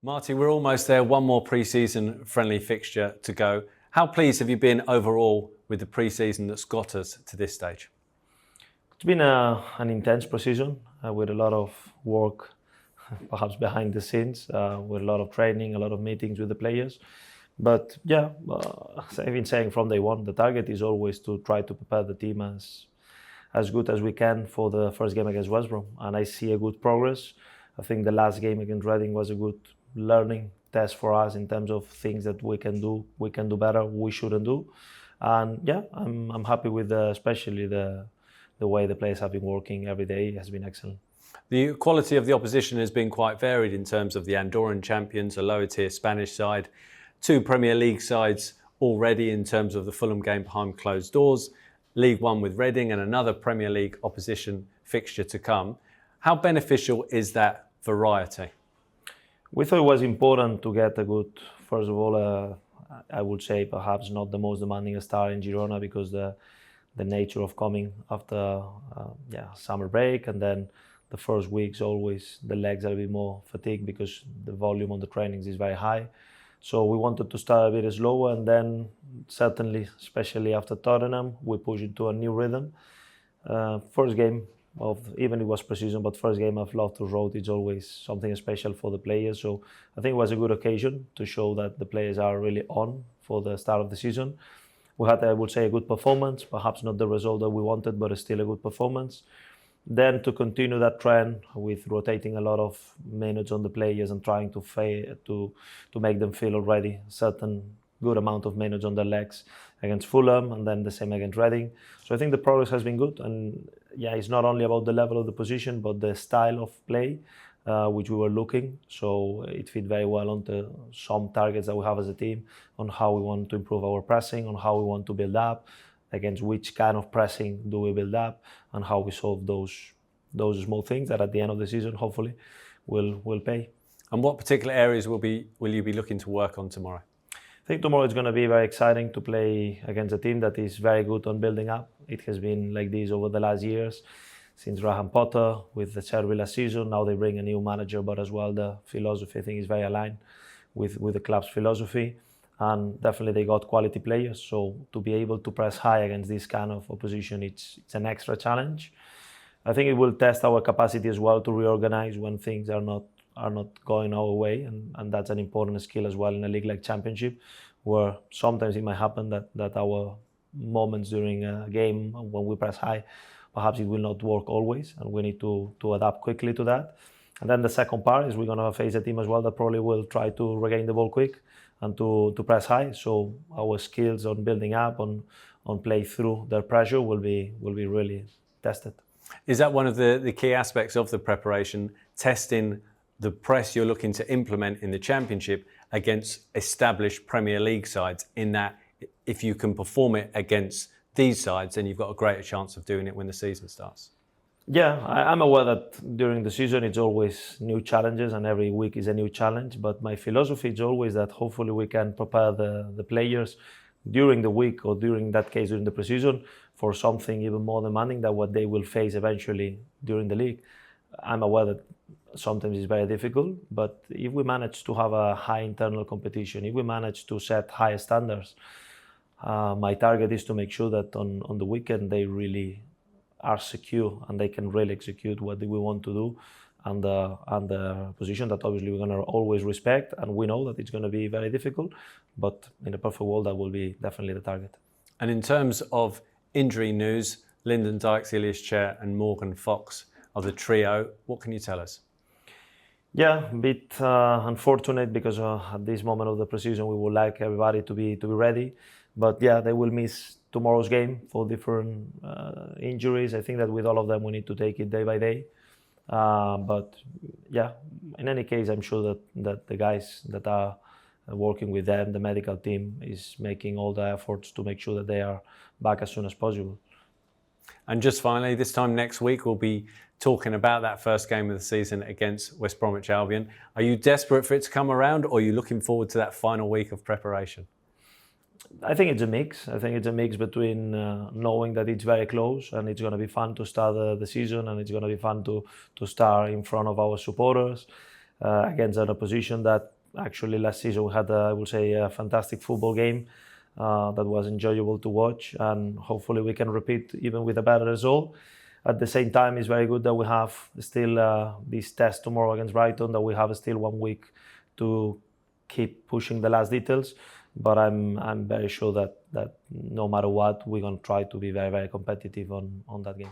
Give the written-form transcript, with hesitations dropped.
Marty, we're almost there. One more pre-season friendly fixture to go. How pleased have you been overall with the pre-season that's got us to this stage? It's been an intense pre-season with a lot of work, perhaps behind the scenes, with a lot of training, a lot of meetings with the players. But yeah, as I've been saying from day one, the target is always to try to prepare the team as good as we can for the first game against West Brom. And I see a good progress. I think the last game against Reading was a good learning test for us in terms of things that we can do better, we shouldn't do. And yeah, I'm happy with especially the way the players have been working every day has been excellent. The quality of the opposition has been quite varied in terms of the Andorran champions, a lower tier Spanish side, two Premier League sides already in terms of the Fulham game behind closed doors, League One with Reading and another Premier League opposition fixture to come. How beneficial is that variety? We thought it was important to get a good, first of all, I would say perhaps not the most demanding start in Girona because the nature of coming after summer break, and then the first weeks always the legs are a bit more fatigued because the volume on the trainings is very high. So we wanted to start a bit slower, and then certainly, especially after Tottenham, we pushed into a new rhythm. First game of, even it was pre-season, but first game of Loftus Road is always something special for the players. So I think it was a good occasion to show that the players are really on for the start of the season. We had, I would say, a good performance, perhaps not the result that we wanted, but still a good performance. Then to continue that trend with rotating a lot of minutes on the players and trying to make them feel already a certain good amount of minutes on their legs against Fulham, and then the same against Reading. So I think the progress has been good, and yeah, it's not only about the level of the position, but the style of play, which we were looking. So it fit very well onto some targets that we have as a team on how we want to improve our pressing, on how we want to build up, against which kind of pressing do we build up, and how we solve those small things that at the end of the season, hopefully, will pay. And what particular areas will you be looking to work on tomorrow? I think tomorrow it's going to be very exciting to play against a team that is very good on building up. It has been like this over the last years, since Graham Potter with the Cherry last season. Now they bring a new manager, but as well the philosophy, I think, is very aligned with the club's philosophy. And definitely they got quality players. So to be able to press high against this kind of opposition, it's an extra challenge. I think it will test our capacity as well to reorganize when things are not going our way, and that's an important skill as well in a league like Championship, where sometimes it might happen that our moments during a game when we press high, perhaps it will not work always, and we need to adapt quickly to that. And then the second part is we're going to face a team as well that probably will try to regain the ball quick and to press high. So our skills on building up, on play through their pressure will be really tested. Is that one of the key aspects of the preparation, testing the press you're looking to implement in the Championship against established Premier League sides, in that if you can perform it against these sides, then you've got a greater chance of doing it when the season starts? Yeah, I'm aware that during the season it's always new challenges and every week is a new challenge, but my philosophy is always that hopefully we can prepare the players during the week, or during that case during the pre-season, for something even more demanding than what they will face eventually during the league. I'm aware that sometimes it's very difficult, but if we manage to have a high internal competition, if we manage to set high standards, my target is to make sure that on the weekend they really are secure and they can really execute what we want to do, and the position that obviously we're going to always respect, and we know that it's going to be very difficult, but in a perfect world that will be definitely the target. And in terms of injury news, Lyndon Dykes, Ilias Chair and Morgan Fox are the trio. What can you tell us? Yeah, a bit unfortunate because at this moment of the pre-season we would like everybody to be ready, but yeah, they will miss tomorrow's game for different injuries. I think that with all of them we need to take it day by day. But yeah, in any case, I'm sure that the guys that are working with them, the medical team, is making all the efforts to make sure that they are back as soon as possible. And just finally, this time next week, we'll be talking about that first game of the season against West Bromwich Albion. Are you desperate for it to come around, or are you looking forward to that final week of preparation? I think it's a mix. I think it's a mix between knowing that it's very close and it's going to be fun to start the season, and it's going to be fun to start in front of our supporters. against an opposition that actually last season we had, I would say, a fantastic football game that was enjoyable to watch, and hopefully we can repeat even with a better result. At the same time, it's very good that we have still this test tomorrow against Brighton, that we have still 1 week to keep pushing the last details. But I'm very sure that no matter what, we're going to try to be very, very competitive on that game.